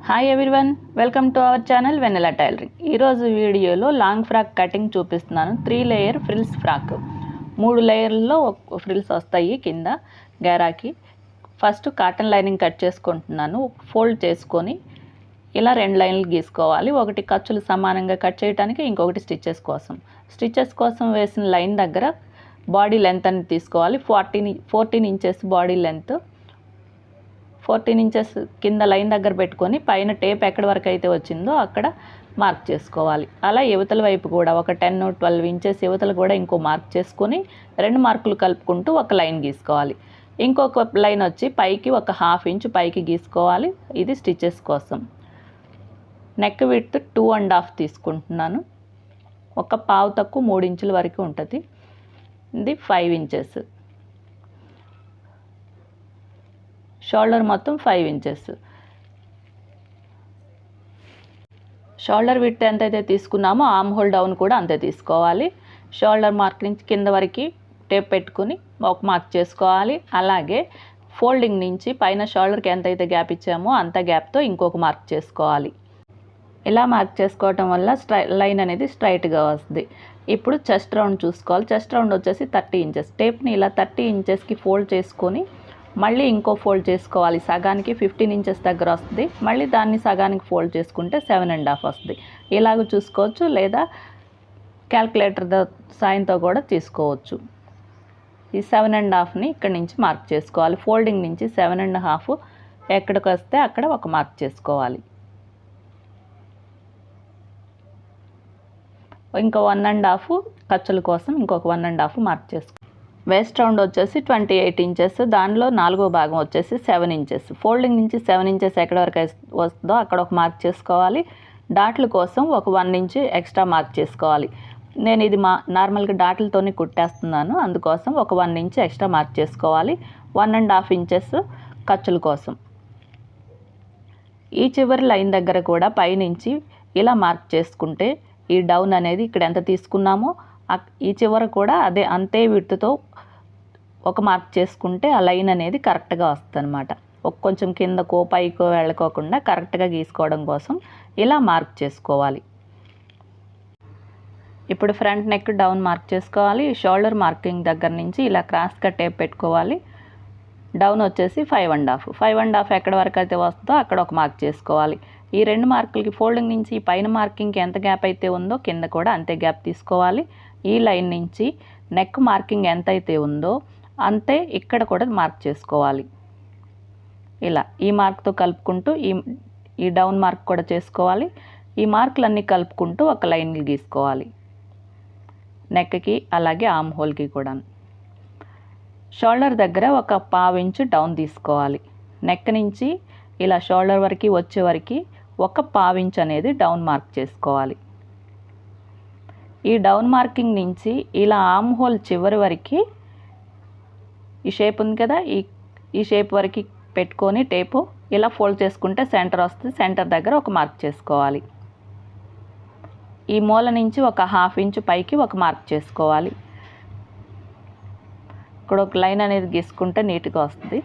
Hi everyone, welcome to our channel Vennela tailoring. ఈరోజు వీడియోలో long frock cutting చూపిస్తున్నాను. 3 layer frills frock. 3 లేయర్లలో frills వస్తాయి కింద గేరాకి. ఫస్ట్ కాటన్ లైనింగ్ కట్ చేసుకుంటున్నాను. Fold చేసుకొని ఇలా 2 లైన్లు గీసుకోవాలి. ఒకటి ఖర్చులు సమానంగా కట్ చేయడానికి, ఇంకొకటి స్టిచ్చెస్ కోసం వేసిన లైన్ దగ్గర బాడీ లెంత్ అని తీసుకోవాలి. 14 ఇంచెస్ బాడీ లెంత్. 14 ఇంచెస్ కింద లైన్ దగ్గర పెట్టుకొని పైన టేప్ ఎక్కడి వరకు అయితే వచ్చిందో అక్కడ మార్క్ చేసుకోవాలి. అలా యువతల వైపు కూడా ఒక 10-12 ఇంచెస్ యువతలు కూడా ఇంకో మార్క్ చేసుకొని 2 మార్కులు కలుపుకుంటూ ఒక లైన్ గీసుకోవాలి. ఇంకొక లైన్ వచ్చి పైకి ఒక 1/2 ఇంచ్ పైకి గీసుకోవాలి. ఇది స్టిచెస్ కోసం. నెక్ విడ్త్ 2.5 తీసుకుంటున్నాను. ఒక పావు తక్కువ 3 ఇంచుల వరకు ఉంటుంది. ఇది 5 ఇంచెస్. షోల్డర్ మొత్తం 5 ఇంచెస్. షోల్డర్ విడ్త్ ఎంతైతే తీసుకున్నామో ఆర్మ్ హోల్ డౌన్ కూడా అంతే తీసుకోవాలి. షోల్డర్ మార్క్ నుంచి కింద వరకు టేప్ పెట్టుకుని ఒక మార్క్ చేసుకోవాలి. అలాగే ఫోల్డింగ్ నుంచి పైన షోల్డర్కి ఎంతైతే గ్యాప్ ఇచ్చామో అంత గ్యాప్తో ఇంకొక మార్క్ చేసుకోవాలి. ఇలా మార్క్ చేసుకోవటం వల్ల లైన్ అనేది స్ట్రైట్గా వస్తుంది. ఇప్పుడు చెస్ట్ రౌండ్ చూసుకోవాలి. చెస్ట్ రౌండ్ వచ్చేసి 30 ఇంచెస్. టేప్ని ఇలా 30 ఇంచెస్కి ఫోల్డ్ చేసుకొని మళ్ళీ ఇంకో ఫోల్డ్ చేసుకోవాలి. సగానికి 15 ఇంచెస్ దగ్గర వస్తుంది. మళ్ళీ దాన్ని సగానికి ఫోల్డ్ చేసుకుంటే 7.5 వస్తుంది. ఇలాగ చూసుకోవచ్చు, లేదా క్యాల్కులేటర్ సాయంతో కూడా తీసుకోవచ్చు. ఈ 7.5ని ఇక్కడ నుంచి మార్క్ చేసుకోవాలి. ఫోల్డింగ్ నుంచి 7.5 ఎక్కడికి వస్తే అక్కడ ఒక మార్క్ చేసుకోవాలి. ఇంకో 1.5 ఖర్చుల కోసం ఇంకొక 1.5 మార్క్ చేసుకోవాలి. వేస్ట్ రౌండ్ వచ్చేసి 28 ఇంచెస్. దానిలో 4వ భాగం వచ్చేసి 7 ఇంచెస్. ఫోల్డింగ్ నుంచి 7 ఇంచెస్ ఎక్కడి వరకు వస్తుందో అక్కడ ఒక మార్క్ చేసుకోవాలి. డాట్ల కోసం ఒక 1 ఇంచ్ ఎక్స్ట్రా మార్క్ చేసుకోవాలి. నేను ఇది నార్మల్గా డాట్లతోనే కుట్టేస్తున్నాను, అందుకోసం ఒక 1 ఇంచ్ ఎక్స్ట్రా మార్క్ చేసుకోవాలి. 1.5 ఇంచెస్ ఖర్చుల కోసం. ఈ చివరి లైన్ దగ్గర కూడా పైనుంచి ఇలా మార్క్ చేసుకుంటే ఈ డౌన్ అనేది ఇక్కడ ఎంత తీసుకున్నామో ఈ చివర కూడా అంతే విడ్త్తో ఒక మార్క్ చేసుకుంటే ఆ లైన్ అనేది కరెక్ట్గా వస్తుంది అనమాట. కొంచెం కిందకో పైకో వెళ్ళకోకుండా కరెక్ట్గా గీసుకోవడం కోసం ఇలా మార్క్ చేసుకోవాలి. ఇప్పుడు ఫ్రంట్ నెక్ డౌన్ మార్క్ చేసుకోవాలి. షోల్డర్ మార్కింగ్ దగ్గర నుంచి ఇలా క్రాస్గా టేప్ పెట్టుకోవాలి. డౌన్ వచ్చేసి 5.5 ఎక్కడ వరకు అయితే వస్తుందో అక్కడ ఒక మార్క్ చేసుకోవాలి. ఈ 2 మార్కులకి ఫోల్డింగ్ నుంచి పైన మార్కింగ్కి ఎంత గ్యాప్ అయితే ఉందో కింద కూడా అంతే గ్యాప్ తీసుకోవాలి. ఈ లైన్ నుంచి నెక్ మార్కింగ్ ఎంత అయితే ఉందో అంతే ఇక్కడ కూడా మార్క్ చేసుకోవాలి. ఇలా ఈ మార్క్తో కలుపుకుంటూ ఈ డౌన్ మార్క్ కూడా చేసుకోవాలి. ఈ మార్కులన్నీ కలుపుకుంటూ ఒక లైన్ గీసుకోవాలి. నెక్కి అలాగే ఆర్మ్ హోల్కి కూడా. షోల్డర్ దగ్గర ఒక 1/2 ఇంచ్ డౌన్ తీసుకోవాలి. నెక్ నుంచి ఇలా షోల్డర్ వరకు వచ్చే వరకు ఒక 1/2 ఇంచ్ అనేది డౌన్ మార్క్ చేసుకోవాలి. ఈ డౌన్ మార్కింగ్ నుంచి ఇలా ఆర్మ్ హోల్ చివరి వరకు ఈ షేప్ ఉంది కదా, ఈ షేప్ వరకు పెట్టుకొని టేపు ఇలా ఫోల్డ్ చేసుకుంటే సెంటర్ వస్తుంది. సెంటర్ దగ్గర ఒక మార్క్ చేసుకోవాలి. ఈ మూల నుంచి ఒక 1/2 ఇంచ్ పైకి ఒక మార్క్ చేసుకోవాలి. ఇక్కడ ఒక లైన్ అనేది గీసుకుంటే నీట్గా వస్తుంది.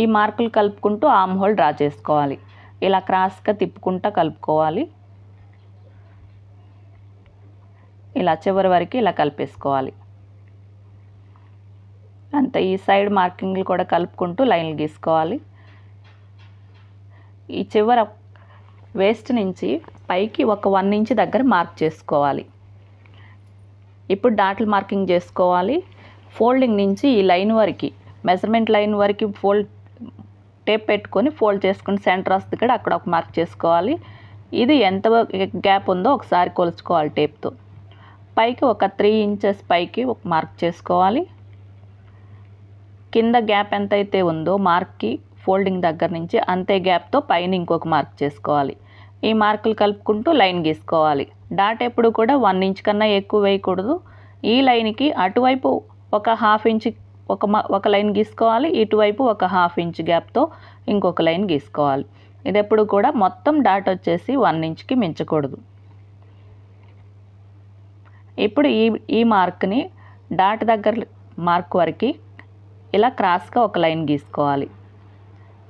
ఈ మార్కులు కలుపుకుంటూ ఆర్మ్ హోల్ డ్రా చేసుకోవాలి. ఇలా క్రాస్గా తిప్పుకుంటూ కలుపుకోవాలి. ఇలా చివరి వరకు ఇలా కలిపేసుకోవాలి. అంతే. ఈ సైడ్ మార్కింగ్లు కూడా కలుపుకుంటూ లైన్లు గీసుకోవాలి. ఈ చివర వేస్ట్ నుంచి పైకి ఒక 1 ఇంచ్ దగ్గర మార్క్ చేసుకోవాలి. ఇప్పుడు డాట్లు మార్కింగ్ చేసుకోవాలి. ఫోల్డింగ్ నుంచి ఈ లైన్ వరకు మెజర్మెంట్ లైన్ వరకు టేప్ పెట్టుకొని ఫోల్డ్ చేసుకుని సెంటర్ వస్తుంది ఇక్కడ అక్కడ ఒక మార్క్ చేసుకోవాలి. ఇది ఎంత గ్యాప్ ఉందో ఒకసారి కొలుచుకోవాలి టేప్తో. పైకి ఒక 3 ఇంచెస్ పైకి ఒక మార్క్ చేసుకోవాలి. కింద గ్యాప్ ఎంతైతే ఉందో మార్క్కి ఫోల్డింగ్ దగ్గర నుంచి అంతే గ్యాప్తో పైన ఇంకొక మార్క్ చేసుకోవాలి. ఈ మార్కులు కలుపుకుంటూ లైన్ గీసుకోవాలి. డాట్ ఎప్పుడు కూడా 1 ఇంచ్ కన్నా ఎక్కువ వేయకూడదు. ఈ లైన్కి అటువైపు ఒక 1/2 ఇంచ్ ఒక లైన్ గీసుకోవాలి. ఇటువైపు ఒక 1/2 ఇంచ్ గ్యాప్తో ఇంకొక లైన్ గీసుకోవాలి. ఇది ఎప్పుడు కూడా మొత్తం డాట్ వచ్చేసి 1 ఇంచ్కి మించకూడదు. ఇప్పుడు ఈ మార్క్ని డాట్ దగ్గర మార్క్ వరకు ఇలా క్రాస్గా ఒక లైన్ గీసుకోవాలి.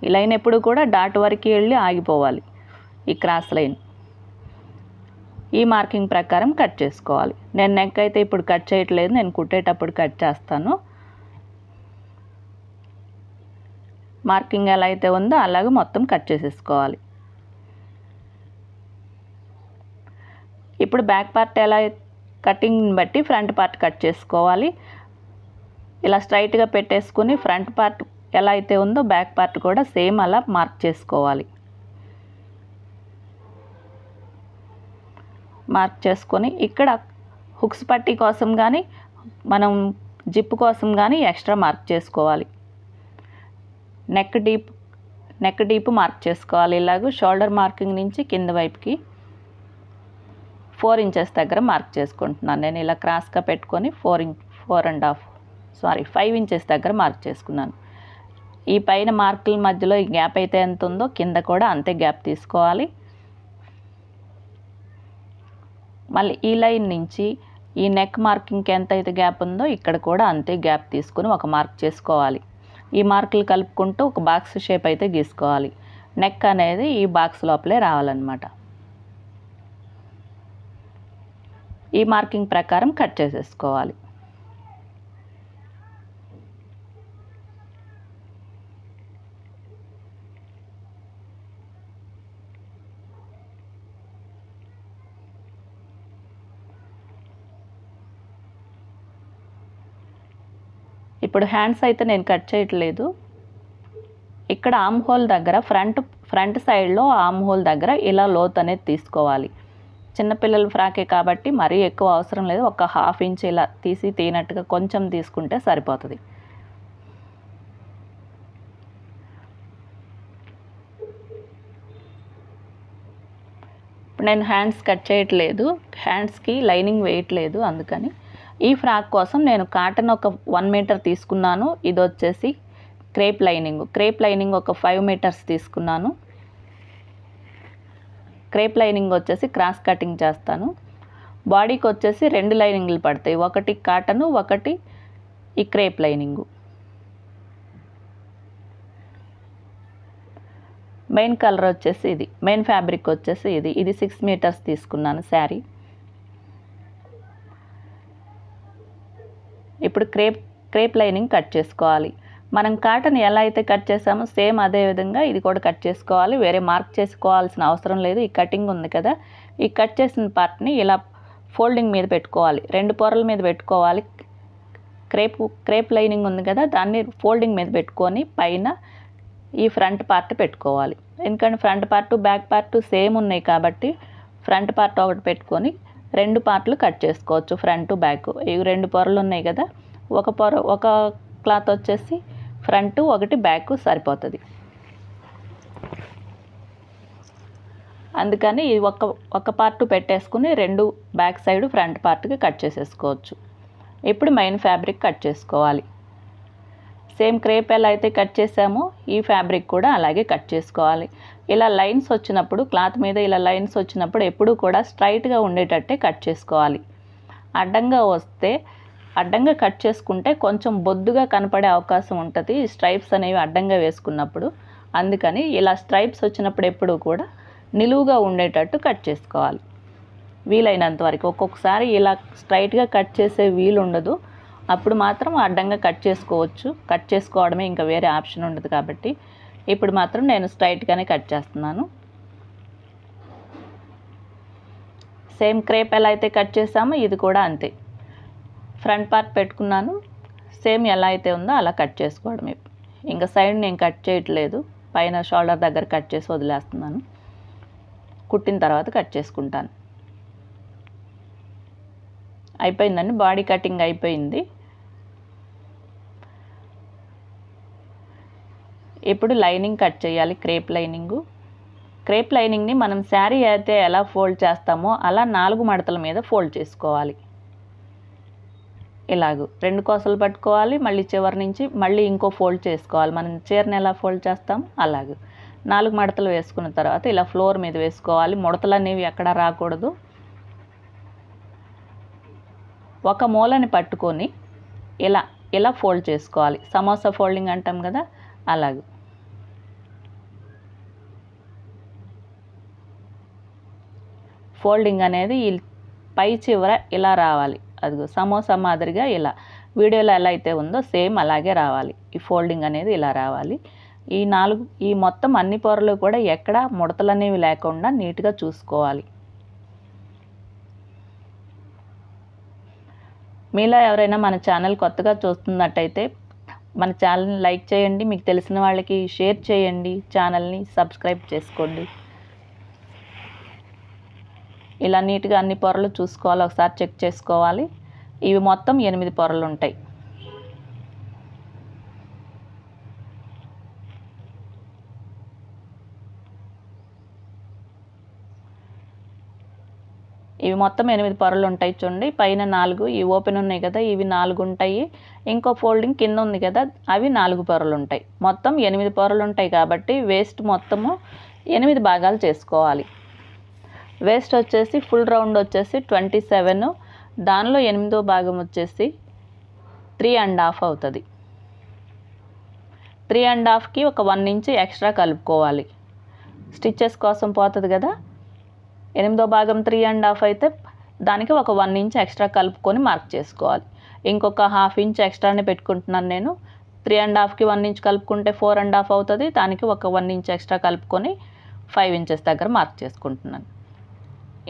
ఈ లైన్ ఎప్పుడు కూడా డాట్ వరకు వెళ్ళి ఆగిపోవాలి, ఈ క్రాస్ లైన్. ఈ మార్కింగ్ ప్రకారం కట్ చేసుకోవాలి. నేను నెక్ అయితే ఇప్పుడు కట్ చేయట్లేదు, నేను కుట్టేటప్పుడు కట్ చేస్తాను. మార్కింగ్ ఎలా అయితే ఉందో అలాగే మొత్తం కట్ చేసేసుకోవాలి. ఇప్పుడు బ్యాక్ పార్ట్ ఎలా కటింగ్ని బట్టి ఫ్రంట్ పార్ట్ కట్ చేసుకోవాలి. ఇలా స్ట్రైట్గా పెట్టేసుకుని ఫ్రంట్ పార్ట్ ఎలా అయితే ఉందో బ్యాక్ పార్ట్ కూడా సేమ్ అలా మార్క్ చేసుకోవాలి. మార్క్ చేసుకొని ఇక్కడ హుక్స్ పట్టీ కోసం కానీ మనం జిప్ కోసం కానీ ఎక్స్ట్రా మార్క్ చేసుకోవాలి. నెక్ డీప్ మార్క్ చేసుకోవాలి. ఇలాగ షోల్డర్ మార్కింగ్ నుంచి కింద వైపుకి 4 ఇంచెస్ దగ్గర మార్క్ చేసుకుంటున్నాను. నేను ఇలా క్రాస్గా పెట్టుకొని 5 ఇంచెస్ దగ్గర మార్క్ చేసుకున్నాను. ఈ పైన మార్కుల మధ్యలో ఈ గ్యాప్ అయితే ఎంత ఉందో కింద కూడా అంతే గ్యాప్ తీసుకోవాలి. మళ్ళీ ఈ లైన్ నుంచి ఈ నెక్ మార్కింగ్కి ఎంత అయితే గ్యాప్ ఉందో ఇక్కడ కూడా అంతే గ్యాప్ తీసుకుని ఒక మార్క్ చేసుకోవాలి. ఈ మార్కులు కలుపుకుంటూ ఒక బాక్స్ షేప్ అయితే గీసుకోవాలి. నెక్ అనేది ఈ బాక్స్ లోపలే రావాలన్నమాట. ఈ మార్కింగ్ ప్రకారం కట్ చేసేసుకోవాలి. ఇప్పుడు హ్యాండ్స్ అయితే నేను కట్ చేయట్లేదు. ఇక్కడ ఆర్మ్ హోల్ దగ్గర ఫ్రంట్ సైడ్లో ఆర్మ్ హోల్ దగ్గర ఇలా లోత్ అనేది తీసుకోవాలి. చిన్నపిల్లల ఫ్రాకే కాబట్టి మరీ ఎక్కువ అవసరం లేదు. ఒక 1/2 ఇంచ్ ఇలా తీనట్టుగా కొంచెం తీసుకుంటే సరిపోతుంది. ఇప్పుడు నేను హ్యాండ్స్ కట్ చేయట్లేదు, హ్యాండ్స్కి లైనింగ్ వేయట్లేదు. అందుకని ఈ ఫ్రాక్ కోసం నేను కాటన్ ఒక 1 మీటర్ తీసుకున్నాను. ఇది వచ్చేసి క్రేప్ లైనింగ్ ఒక 5 మీటర్స్ తీసుకున్నాను. క్రేప్ లైనింగ్ వచ్చేసి క్రాస్ కటింగ్ చేస్తాను. బాడీకి వచ్చేసి 2 లైనింగ్లు పడతాయి, ఒకటి కాటను, ఒకటి ఈ క్రేప్ లైనింగు. మెయిన్ కలర్ వచ్చేసి ఇది, మెయిన్ ఫ్యాబ్రిక్ వచ్చేసి ఇది 6 మీటర్స్ తీసుకున్నాను శారీ. ఇప్పుడు క్రేప్ లైనింగ్ కట్ చేసుకోవాలి. మనం కాటన్ ఎలా అయితే కట్ చేసామో సేమ్ అదే విధంగా ఇది కూడా కట్ చేసుకోవాలి. వేరే మార్క్ చేసుకోవాల్సిన అవసరం లేదు. ఈ కటింగ్ ఉంది కదా, ఈ కట్ చేసిన పార్ట్ని ఇలా ఫోల్డింగ్ మీద పెట్టుకోవాలి, 2 పొరల మీద పెట్టుకోవాలి. క్రేప్ లైనింగ్ ఉంది కదా, దాన్ని ఫోల్డింగ్ మీద పెట్టుకొని పైన ఈ ఫ్రంట్ పార్ట్ పెట్టుకోవాలి. ఎందుకంటే front part back part same ఉన్నాయి కాబట్టి ఫ్రంట్ పార్ట్ ఒకటి పెట్టుకొని 2 పార్ట్లు కట్ చేసుకోవచ్చు. ఫ్రంట్ బ్యాక్ ఈ 2 పొరలు ఉన్నాయి కదా, ఒక క్లాత్ వచ్చేసి ఫ్రంట్, ఒకటి బ్యాక్ సరిపోతుంది. అందుకని ఒక పార్ట్ పెట్టేసుకుని 2 బ్యాక్ సైడ్ ఫ్రంట్ పార్ట్కి కట్ చేసేసుకోవచ్చు. ఇప్పుడు మెయిన్ ఫ్యాబ్రిక్ కట్ చేసుకోవాలి. సేమ్ క్రేప్ ఎలా అయితే కట్ చేసామో ఈ ఫ్యాబ్రిక్ కూడా అలాగే కట్ చేసుకోవాలి. ఇలా లైన్స్ వచ్చినప్పుడు క్లాత్ మీద ఇలా లైన్స్ వచ్చినప్పుడు ఎప్పుడూ కూడా స్ట్రైట్గా ఉండేటట్టే కట్ చేసుకోవాలి. అడ్డంగా కట్ చేసుకుంటే కొంచెం బొద్దుగా కనపడే అవకాశం ఉంటుంది స్ట్రైప్స్ అనేవి అడ్డంగా వేసుకున్నప్పుడు. అందుకని ఇలా స్ట్రైప్స్ వచ్చినప్పుడు ఎప్పుడూ కూడా నిలువుగా ఉండేటట్టు కట్ చేసుకోవాలి వీలైనంత వరకు. ఒక్కొక్కసారి ఇలా స్ట్రైట్గా కట్ చేసే వీలు ఉండదు, అప్పుడు మాత్రం అడ్డంగా కట్ చేసుకోవచ్చు. కట్ చేసుకోవడమే, ఇంకా వేరే ఆప్షన్ ఉండదు కాబట్టి ఇప్పుడు మాత్రం నేను స్ట్రైట్గానే కట్ చేస్తున్నాను. సేమ్ క్రేప్ ఎలా అయితే కట్ చేసామో ఇది కూడా అంతే. ఫ్రంట్ పార్ట్ పెట్టుకున్నాను, సేమ్ ఎలా అయితే ఉందో అలా కట్ చేసుకోవడమే. ఇంకా సైడ్ నేను కట్ చేయట్లేదు, పైన షోల్డర్ దగ్గర కట్ చేసి వదిలేస్తున్నాను. కుట్టిన తర్వాత కట్ చేసుకుంటాను. అయిపోయిందండి, బాడీ కటింగ్ అయిపోయింది. ఇప్పుడు లైనింగ్ కట్ చేయాలి. క్రేప్ లైనింగ్ని మనం శారీ అయితే ఎలా ఫోల్డ్ చేస్తామో అలా 4 మడతల మీద ఫోల్డ్ చేసుకోవాలి. ఇలాగూ 2 కోసలు పట్టుకోవాలి, మళ్ళీ చివరి నుంచి మళ్ళీ ఇంకో ఫోల్డ్ చేసుకోవాలి. మనం చీరని ఎలా ఫోల్డ్ చేస్తామో అలాగే 4 మడతలు వేసుకున్న తర్వాత ఇలా ఫ్లోర్ మీద వేసుకోవాలి. ముడతలు అనేవి ఎక్కడ రాకూడదు. ఒక మూలని పట్టుకొని ఇలా ఫోల్డ్ చేసుకోవాలి. సమోసా ఫోల్డింగ్ అంటాం కదా, అలాగే ఫోల్డింగ్ అనేది పై చివర ఇలా రావాలి. అదిగో సమోసా మాదిరిగా ఇలా వీడియోలో ఎలా అయితే ఉందో సేమ్ అలాగే రావాలి. ఈ ఫోల్డింగ్ అనేది ఇలా రావాలి. ఈ మొత్తం అన్ని పొరలు కూడా ఎక్కడ ముడతలు అనేవి లేకుండా నీట్గా చూసుకోవాలి. మీలో ఎవరైనా మన ఛానల్ కొత్తగా చూస్తున్నట్టయితే మన ఛానల్ని లైక్ చేయండి, మీకు తెలిసిన వాళ్ళకి షేర్ చేయండి, ఛానల్ని సబ్స్క్రైబ్ చేసుకోండి. ఇలా నీట్గా అన్ని పొరలు చూసుకోవాలి, ఒకసారి చెక్ చేసుకోవాలి. ఇవి మొత్తం 8 పొరలు ఉంటాయి. ఇవి మొత్తం 8 పొరలు ఉంటాయి చూడండి. పైన 4 ఈ ఓపెన్ ఉన్నాయి కదా, ఇవి 4 ఉంటాయి. ఇంకో ఫోల్డింగ్ కింద ఉంది కదా, అవి 4 పొరలు ఉంటాయి. మొత్తం 8 పొరలు ఉంటాయి కాబట్టి వేస్ట్ మొత్తము 8 భాగాలు చేసుకోవాలి. వేస్ట్ వచ్చేసి ఫుల్ రౌండ్ వచ్చేసి 27, దానిలో 8వ భాగం వచ్చేసి 3.5 అవుతుంది. 3.5కి ఒక 1 ఇంచ్ ఎక్స్ట్రా కలుపుకోవాలి. స్టిచ్చెస్ కోసం పోతుంది కదా, 8వ భాగం 3.5 అయితే దానికి ఒక 1 ఇంచ్ ఎక్స్ట్రా కలుపుకొని మార్క్ చేసుకోవాలి. ఇంకొక 1/2 ఇంచ్ ఎక్స్ట్రానే పెట్టుకుంటున్నాను నేను. 3.5కి 1 ఇంచ్ కలుపుకుంటే 4.5 అవుతుంది. దానికి ఒక 1 ఇంచ్ ఎక్స్ట్రా కలుపుకొని 5 ఇంచెస్ దగ్గర మార్క్ చేసుకుంటున్నాను.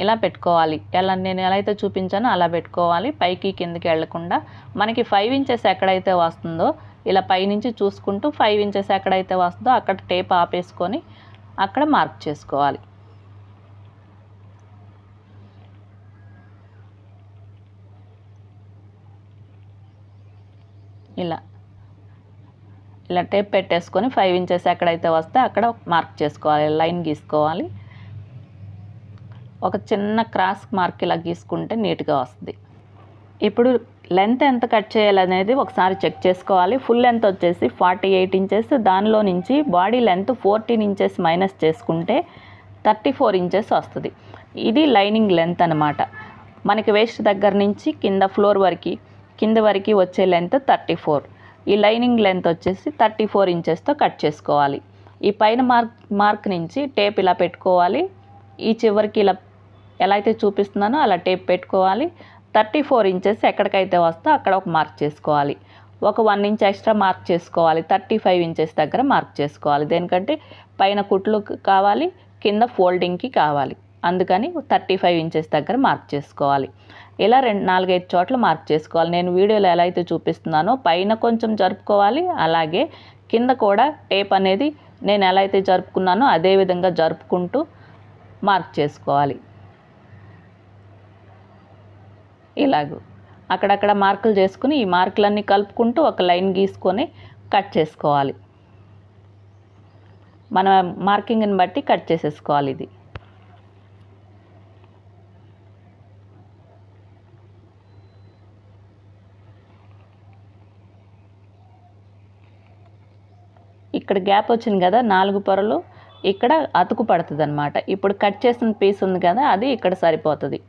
ఇలా పెట్టుకోవాలి. నేను ఎలా అయితే చూపించానో అలా పెట్టుకోవాలి. పైకి కిందకి వెళ్లకుండా మనకి 5 ఇంచెస్ ఎక్కడైతే వస్తుందో ఇలా పైనుంచి చూసుకుంటూ 5 ఇంచెస్ ఎక్కడైతే వస్తుందో అక్కడ టేప్ ఆపేసుకొని అక్కడ మార్క్ చేసుకోవాలి. ఇలా టేప్ పెట్టేసుకొని 5 ఇంచెస్ ఎక్కడైతే వస్తే అక్కడ మార్క్ చేసుకోవాలి. లైన్ గీసుకోవాలి. ఒక చిన్న క్రాస్ మార్క్ ఇలా గీసుకుంటే నీట్గా వస్తుంది. ఇప్పుడు లెంత్ ఎంత కట్ చేయాలనేది ఒకసారి చెక్ చేసుకోవాలి. ఫుల్ లెంత్ వచ్చేసి 48 ఇంచెస్, దానిలో నుంచి బాడీ లెంత్ 14 ఇంచెస్ మైనస్ చేసుకుంటే 34 ఇంచెస్ వస్తుంది. ఇది లైనింగ్ లెంత్ అనమాట. మనకి వేస్ట్ దగ్గర నుంచి కింద వరకు వచ్చే లెంత్ 34. ఈ లైనింగ్ లెంత్ వచ్చేసి 34 ఇంచెస్తో కట్ చేసుకోవాలి. ఈ పైన మార్క్ నుంచి టేప్ ఇలా పెట్టుకోవాలి. ఈ చివరికి ఇలా ఎలా అయితే చూపిస్తున్నానో అలా టేప్ పెట్టుకోవాలి. 34 ఇంచెస్ ఎక్కడికైతే వస్తో అక్కడ ఒక మార్క్ చేసుకోవాలి. ఒక 1 ఇంచ్ ఎక్స్ట్రా మార్క్ చేసుకోవాలి. 35 ఇంచెస్ దగ్గర మార్క్ చేసుకోవాలి. దేనికంటే పైన కుట్లు కావాలి, కింద ఫోల్డింగ్కి కావాలి. అందుకని 35 ఇంచెస్ దగ్గర మార్క్ చేసుకోవాలి. ఇలా 4-5 చోట్ల మార్క్ చేసుకోవాలి. నేను వీడియోలో ఎలా అయితే చూపిస్తున్నానో పైన కొంచెం జరుపుకోవాలి, అలాగే కింద కూడా టేప్ అనేది నేను ఎలా అయితే జరుపుకున్నానో అదే విధంగా జరుపుకుంటూ మార్క్ చేసుకోవాలి. ఇలాగూ అక్కడక్కడ మార్కులు చేసుకుని ఈ మార్కులన్నీ కలుపుకుంటూ ఒక లైన్ గీసుకొని కట్ చేసుకోవాలి. మన మార్కింగ్ని బట్టి కట్ చేసేసుకోవాలి. ఇది ఇక్కడ గ్యాప్ వచ్చింది కదా 4 పొరలు, ఇక్కడ అతుకు పడుతుంది అనమాట. ఇప్పుడు కట్ చేసిన పీస్ ఉంది కదా అది ఇక్కడ సరిపోతుంది.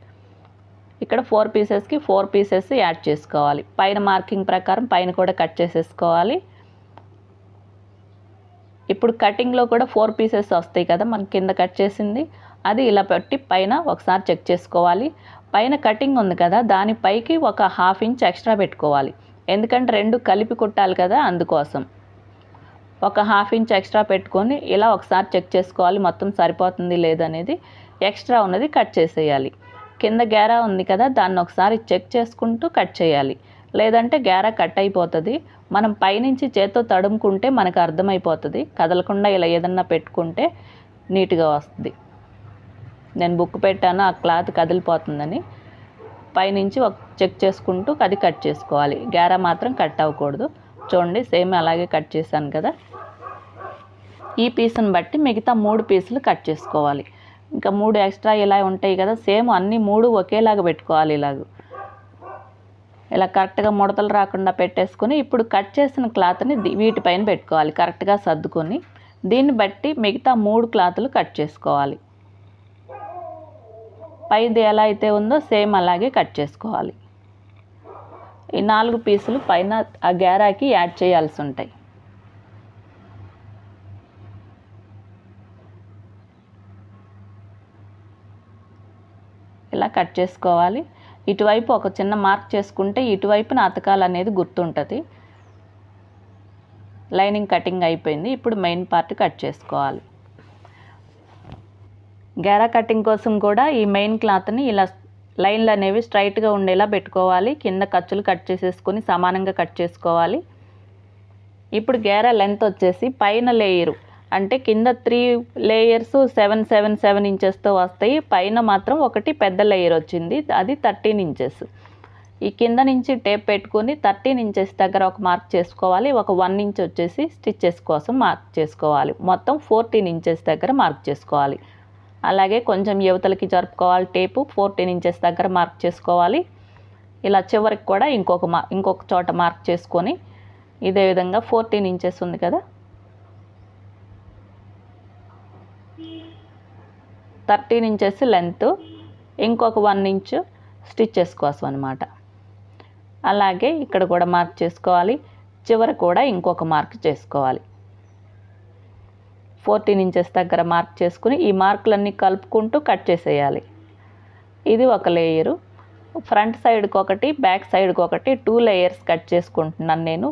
ఇక్కడ 4 పీసెస్కి 4 పీసెస్ యాడ్ చేసుకోవాలి. పైన మార్కింగ్ ప్రకారం పైన కూడా కట్ చేసేసుకోవాలి. ఇప్పుడు కటింగ్లో కూడా 4 పీసెస్ వస్తాయి కదా మనం కింద కట్ చేసింది, అది ఇలా పెట్టి పైన ఒకసారి చెక్ చేసుకోవాలి. పైన కటింగ్ ఉంది కదా దానిపైకి ఒక 1/2 ఇంచ్ ఎక్స్ట్రా పెట్టుకోవాలి. ఎందుకంటే 2 కలిపి కుట్టాలి కదా, అందుకోసం ఒక 1/2 ఇంచ్ ఎక్స్ట్రా పెట్టుకొని ఇలా ఒకసారి చెక్ చేసుకోవాలి మొత్తం సరిపోతుంది లేదనేది. ఎక్స్ట్రా ఉన్నది కట్ చేసేయాలి. కింద గేరా ఉంది కదా దాన్ని ఒకసారి చెక్ చేసుకుంటూ కట్ చేయాలి, లేదంటే గేరా కట్ అయిపోతుంది. మనం పైనుంచి చేత్తో తడుముకుంటే మనకు అర్థమైపోతుంది. కదలకుండా ఇలా ఏదన్నా పెట్టుకుంటే నీట్గా వస్తుంది. నేను బుక్ పెట్టాను, ఆ క్లాత్ కదిలిపోతుందని పైనుంచి చెక్ చేసుకుంటూ అది కట్ చేసుకోవాలి. గేరా మాత్రం కట్ అవ్వకూడదు. చూడండి సేమ్ అలాగే కట్ చేశాను కదా. ఈ పీస్ని బట్టి మిగతా 3 పీసులు కట్ చేసుకోవాలి. ఇంకా 3 ఎక్స్ట్రా ఇలా ఉంటాయి కదా, సేమ్ అన్ని 3 ఒకేలాగా పెట్టుకోవాలి. ఇలా కరెక్ట్గా ముడతలు రాకుండా పెట్టేసుకొని ఇప్పుడు కట్ చేసిన క్లాత్ని వీటిపైన పెట్టుకోవాలి. కరెక్ట్గా సర్దుకొని దీన్ని బట్టి మిగతా 3 క్లాతులు కట్ చేసుకోవాలి. పైది ఎలా అయితే ఉందో సేమ్ అలాగే కట్ చేసుకోవాలి. ఈ 4 పీసులు పైన ఆ గేరాకి యాడ్ చేయాల్సి ఉంటాయి. ఇలా కట్ చేసుకోవాలి. ఇటువైపు ఒక చిన్న మార్క్ చేసుకుంటే ఇటువైపున అతకాలనేది గుర్తుంటుంది. లైనింగ్ కటింగ్ అయిపోయింది. ఇప్పుడు మెయిన్ పార్ట్ కట్ చేసుకోవాలి. గేరా కటింగ్ కోసం కూడా ఈ మెయిన్ క్లాత్ని ఇలా లైన్లు అనేవి స్ట్రైట్గా ఉండేలా పెట్టుకోవాలి. కింద ఖర్చులు కట్ చేసేసుకొని సమానంగా కట్ చేసుకోవాలి. ఇప్పుడు గేరా లెంత్ వచ్చేసి పైన లేయరు అంటే కింద 3 లేయర్స్ 7 ఇంచెస్తో వస్తాయి. పైన మాత్రం ఒకటి పెద్ద లేయర్ వచ్చింది, అది 13 ఇంచెస్. ఈ కింద నుంచి టేప్ పెట్టుకొని 13 ఇంచెస్ దగ్గర ఒక మార్క్ చేసుకోవాలి. ఒక 1 ఇంచ్ వచ్చేసి స్టిచ్చెస్ కోసం మార్క్ చేసుకోవాలి. మొత్తం 14 ఇంచెస్ దగ్గర మార్క్ చేసుకోవాలి. అలాగే కొంచెం యువతలకి జరుపుకోవాలి. టేపు 14 ఇంచెస్ దగ్గర మార్క్ చేసుకోవాలి. ఇలా చివరికి కూడా ఇంకొక చోట మార్క్ చేసుకొని ఇదే విధంగా 14 ఇంచెస్ ఉంది కదా, 13 ఇంచెస్ లెంత్, ఇంకొక 1 ఇంచ్ స్టిచ్చెస్ కోసం అనమాట. అలాగే ఇక్కడ కూడా మార్క్ చేసుకోవాలి. చివరి కూడా ఇంకొక మార్క్ చేసుకోవాలి. 14 ఇంచెస్ దగ్గర మార్క్ చేసుకుని ఈ మార్కులన్నీ కలుపుకుంటూ కట్ చేసేయాలి. ఇది ఒక లేయరు. ఫ్రంట్ సైడ్కి ఒకటి, బ్యాక్ సైడ్కి ఒకటి 2 లేయర్స్ కట్ చేసుకుంటున్నాను నేను.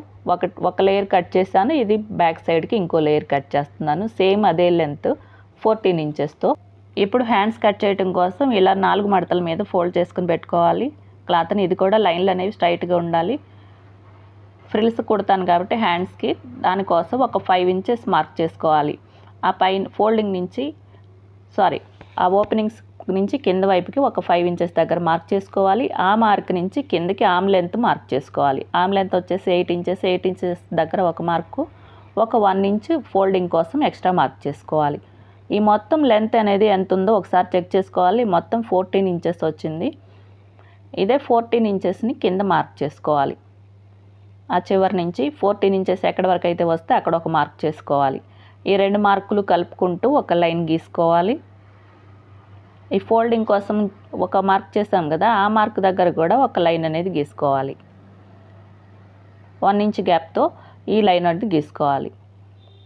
ఒక లేయర్ కట్ చేశాను. ఇది బ్యాక్ సైడ్కి ఇంకో లేయర్ కట్ చేస్తున్నాను. సేమ్ అదే లెంత్ 14 ఇంచెస్తో. ఇప్పుడు హ్యాండ్స్ కట్ చేయడం కోసం ఇలా 4 మడతల మీద ఫోల్డ్ చేసుకుని పెట్టుకోవాలి క్లాత్ని. ఇది కూడా లైన్లు అనేవి స్ట్రైట్గా ఉండాలి. ఫ్రిల్స్ కుడతాను కాబట్టి హ్యాండ్స్కి, దానికోసం ఒక 5 ఇంచెస్ మార్క్ చేసుకోవాలి. ఆ పైన ఫోల్డింగ్ నుంచి ఆ ఓపెనింగ్స్ నుంచి కింద వైపుకి ఒక 5 ఇంచెస్ దగ్గర మార్క్ చేసుకోవాలి. ఆ మార్క్ నుంచి కిందకి ఆమ్ లెంత్ మార్క్ చేసుకోవాలి. ఆమ్ లెంత్ వచ్చేసి 8 ఇంచెస్ దగ్గర ఒక మార్కు, ఒక 1 ఇంచ్ ఫోల్డింగ్ కోసం ఎక్స్ట్రా మార్క్ చేసుకోవాలి. ఈ మొత్తం లెంత్ అనేది ఎంత ఉందో ఒకసారి చెక్ చేసుకోవాలి. మొత్తం 14 ఇంచెస్ వచ్చింది. ఇదే 14 ఇంచెస్ని కింద మార్క్ చేసుకోవాలి. ఆ చివరి నుంచి 14 ఇంచెస్ ఎక్కడి వరకు అయితే వస్తే అక్కడ ఒక మార్క్ చేసుకోవాలి. ఈ 2 మార్కులు కలుపుకుంటూ ఒక లైన్ గీసుకోవాలి. ఈ ఫోల్డింగ్ కోసం ఒక మార్క్ చేసాం కదా, ఆ మార్క్ దగ్గర కూడా ఒక లైన్ అనేది గీసుకోవాలి. 1 ఇంచ్ గ్యాప్తో ఈ లైన్ అనేది గీసుకోవాలి.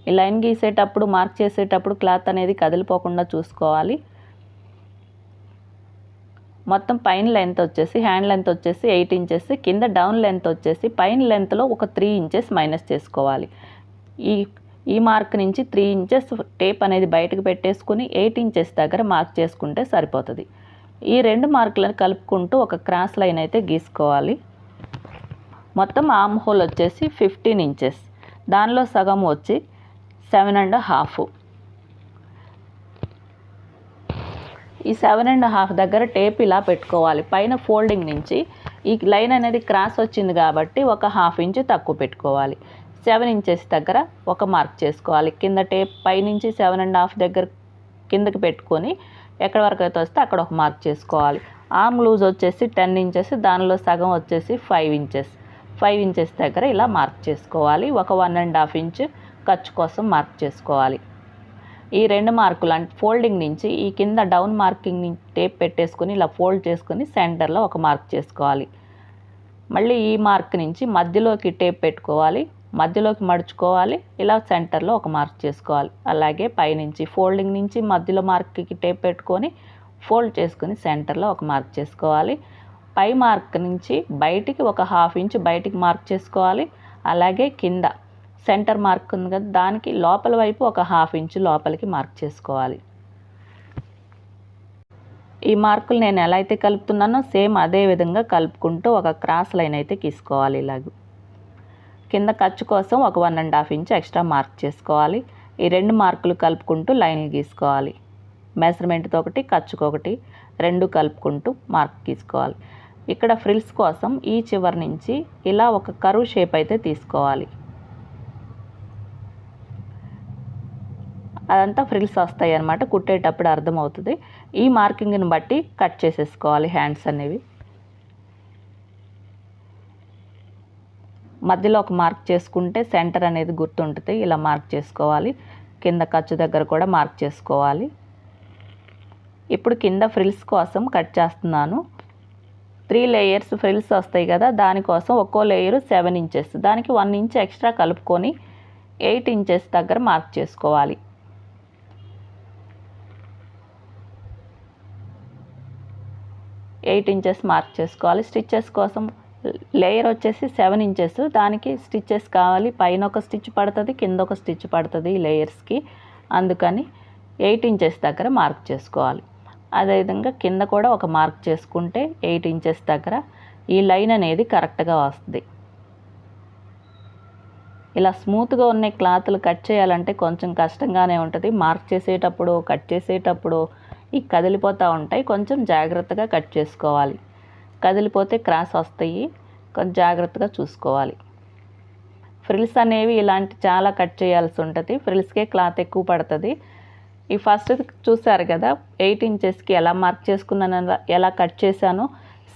ఈ లైన్ గీసేటప్పుడు, మార్క్ చేసేటప్పుడు క్లాత్ అనేది కదిలిపోకుండా చూసుకోవాలి. మొత్తం పైన లెంత్ వచ్చేసి, హ్యాండ్ లెంత్ వచ్చేసి 8 ఇంచెస్, కింద డౌన్ లెంత్ వచ్చేసి పైన లెంత్లో ఒక 3 ఇంచెస్ మైనస్ చేసుకోవాలి. ఈ మార్క్ నుంచి 3 ఇంచెస్ టేప్ అనేది బయటకు పెట్టేసుకుని 8 ఇంచెస్ దగ్గర మార్క్ చేసుకుంటే సరిపోతుంది. ఈ 2 మార్కులను కలుపుకుంటూ ఒక క్రాస్ లైన్ అయితే గీసుకోవాలి. మొత్తం ఆర్మ్ హోల్ వచ్చేసి 15 ఇంచెస్, దానిలో సగం వచ్చి 7.5. ఈ 7.5 దగ్గర టేప్ ఇలా పెట్టుకోవాలి. పైన ఫోల్డింగ్ నుంచి ఈ లైన్ అనేది క్రాస్ వచ్చింది కాబట్టి ఒక 1/2 ఇంచ్ తక్కువ పెట్టుకోవాలి. 7 ఇంచెస్ దగ్గర ఒక మార్క్ చేసుకోవాలి. కింద టేప్ పైనుంచి 7.5 దగ్గర కిందకి పెట్టుకొని ఎక్కడి వరకు అయితే వస్తే అక్కడ ఒక మార్క్ చేసుకోవాలి. ఆర్మ్ లూజ్ వచ్చేసి 10 ఇంచెస్, దానిలో సగం వచ్చేసి 5 ఇంచెస్. 5 ఇంచెస్ దగ్గర ఇలా మార్క్ చేసుకోవాలి. ఒక 1.5 ఇంచ్ ఖర్చు కోసం మార్క్ చేసుకోవాలి. ఈ 2 మార్కులు అంటే ఫోల్డింగ్ నుంచి ఈ కింద డౌన్ మార్కింగ్ టేప్ పెట్టేసుకొని ఇలా ఫోల్డ్ చేసుకొని సెంటర్లో ఒక మార్క్ చేసుకోవాలి. మళ్ళీ ఈ మార్క్ నుంచి మధ్యలోకి టేప్ పెట్టుకోవాలి, మధ్యలోకి మడుచుకోవాలి, ఇలా సెంటర్లో ఒక మార్క్ చేసుకోవాలి. అలాగే పైనుంచి ఫోల్డింగ్ నుంచి మధ్యలో మార్క్కి టేప్ పెట్టుకొని ఫోల్డ్ చేసుకొని సెంటర్లో ఒక మార్క్ చేసుకోవాలి. పై మార్క్ నుంచి బయటికి ఒక 1/2 ఇంచ్ బయటికి మార్క్ చేసుకోవాలి. అలాగే కింద సెంటర్ మార్క్ ఉంది కదా, దానికి లోపల వైపు ఒక 1/2 ఇంచ్ లోపలికి మార్క్ చేసుకోవాలి. ఈ మార్కులు నేను ఎలా అయితే కలుపుతున్నానో సేమ్ అదే విధంగా కలుపుకుంటూ ఒక క్రాస్ లైన్ అయితే గీసుకోవాలి. ఇలాగ కింద ఖర్చు కోసం ఒక 1.5 ఇంచ్ ఎక్స్ట్రా మార్క్ చేసుకోవాలి. ఈ 2 మార్కులు కలుపుకుంటూ లైన్లు గీసుకోవాలి. మెజర్మెంట్తో ఒకటి, ఖర్చుకొకటి 2 కలుపుకుంటూ మార్క్ గీసుకోవాలి. ఇక్కడ ఫ్రిల్స్ కోసం ఈ చివరి నుంచి ఇలా ఒక కర్వ్ షేప్ అయితే తీసుకోవాలి. అదంతా ఫ్రిల్స్ వస్తాయి అన్నమాట, కుట్టేటప్పుడు అర్థమవుతుంది. ఈ మార్కింగ్ని బట్టి కట్ చేసేసుకోవాలి హ్యాండ్స్ అనేవి. మధ్యలో ఒక మార్క్ చేసుకుంటే సెంటర్ అనేది గుర్తుంటుంది. ఇలా మార్క్ చేసుకోవాలి. కింద ఖర్చు దగ్గర కూడా మార్క్ చేసుకోవాలి. ఇప్పుడు కింద ఫ్రిల్స్ కోసం కట్ చేస్తున్నాను. 3 లేయర్స్ ఫ్రిల్స్ వస్తాయి కదా, దానికోసం ఒక్కో లేయరు 7 ఇంచెస్, దానికి 1 ఇంచ్ ఎక్స్ట్రా కలుపుకొని 8 ఇంచెస్ దగ్గర మార్క్ చేసుకోవాలి. 8 ఇంచెస్ మార్క్ చేసుకోవాలి. స్టిచ్చెస్ కోసం లేయర్ వచ్చేసి 7 ఇంచెస్, దానికి స్టిచ్చెస్ కావాలి. పైన ఒక స్టిచ్ పడుతుంది, కింద ఒక స్టిచ్ పడుతుంది ఈ లేయర్స్కి. అందుకని 8 ఇంచెస్ దగ్గర మార్క్ చేసుకోవాలి. అదేవిధంగా కింద కూడా ఒక మార్క్ చేసుకుంటే 8 ఇంచెస్ దగ్గర ఈ లైన్ అనేది కరెక్ట్గా వస్తుంది. ఇలా స్మూత్గా ఉన్న క్లాత్లు కట్ చేయాలంటే కొంచెం కష్టంగానే ఉంటుంది. మార్క్ చేసేటప్పుడు, కట్ చేసేటప్పుడు ఈ కదిలిపోతూ ఉంటాయి. కొంచెం జాగ్రత్తగా కట్ చేసుకోవాలి. కదిలిపోతే క్రాస్ వస్తాయి, కొంచెం జాగ్రత్తగా చూసుకోవాలి. ఫ్రిల్స్ అనేవి ఇలాంటి చాలా కట్ చేయాల్సి ఉంటుంది. ఫ్రిల్స్కే క్లాత్ ఎక్కువ పడుతుంది. ఈ ఫస్ట్ చూసారు కదా 8 ఇంచెస్కి ఎలా మార్క్ చేసుకున్నాను, ఎలా కట్ చేశానో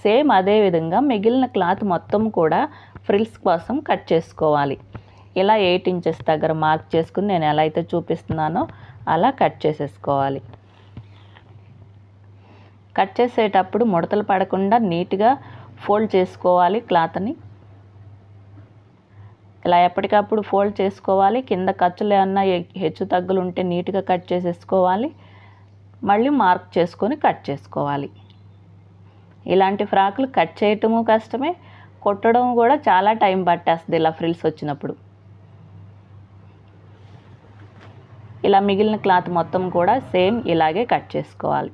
సేమ్ అదే విధంగా మిగిలిన క్లాత్ మొత్తం కూడా ఫ్రిల్స్ కోసం కట్ చేసుకోవాలి. ఇలా 8 ఇంచెస్ దగ్గర మార్క్ చేసుకుని నేను ఎలా అయితే చూపిస్తున్నానో అలా కట్ చేసేసుకోవాలి. కట్ చేసేటప్పుడు ముడతలు పడకుండా నీట్గా ఫోల్డ్ చేసుకోవాలి క్లాత్ని. ఇలా ఎప్పటికప్పుడు ఫోల్డ్ చేసుకోవాలి. కింద ఖర్చులు ఏమన్నా హెచ్చు తగ్గులు ఉంటే నీట్గా కట్ చేసేసుకోవాలి. మళ్ళీ మార్క్ చేసుకొని కట్ చేసుకోవాలి. ఇలాంటి ఫ్రాకులు కట్ చేయటము కష్టమే, కొట్టడం కూడా చాలా టైం పట్టేస్తుంది ఇలా ఫ్రిల్స్ వచ్చినప్పుడు. ఇలా మిగిలిన క్లాత్ మొత్తం కూడా సేమ్ ఇలాగే కట్ చేసుకోవాలి.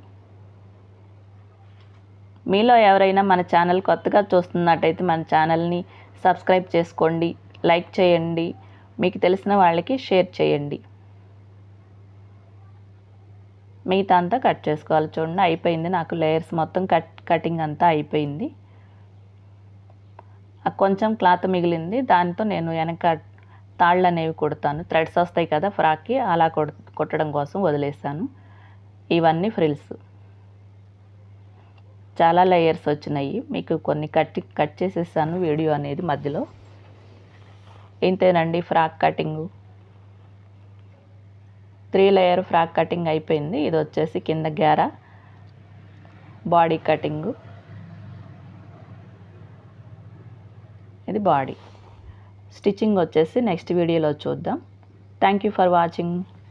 మీలో ఎవరైనా మన ఛానల్ కొత్తగా చూస్తున్నట్టయితే మన ఛానల్ని సబ్స్క్రైబ్ చేసుకోండి, లైక్ చేయండి, మీకు తెలిసిన వాళ్ళకి షేర్ చేయండి. మిగతా అంతా కట్ చేసుకోవాలి. చూడండి అయిపోయింది, నాకు లేయర్స్ మొత్తం కటింగ్ అంతా అయిపోయింది. కొంచెం క్లాత్ మిగిలింది, దాంతో నేను వెనక తాళ్ళు అనేవి కుడతాను. థ్రెడ్స్ వస్తాయి కదా ఫ్రాక్కి, అలా కుట్టడం కోసం వదిలేసాను. ఇవన్నీ ఫ్రిల్స్. చాలా లేయర్స్ వచ్చినాయి, మీకు కొన్ని కట్ చేసేసాను వీడియో అనేది మధ్యలో. ఇంతేనండి frock cutting. 3 layer frock cutting అయిపోయింది. ఇది వచ్చేసి కింద గేరా బాడీ కటింగు, ఇది బాడీ. స్టిచ్చింగ్ వచ్చేసి నెక్స్ట్ వీడియోలో చూద్దాం. Thank you for watching.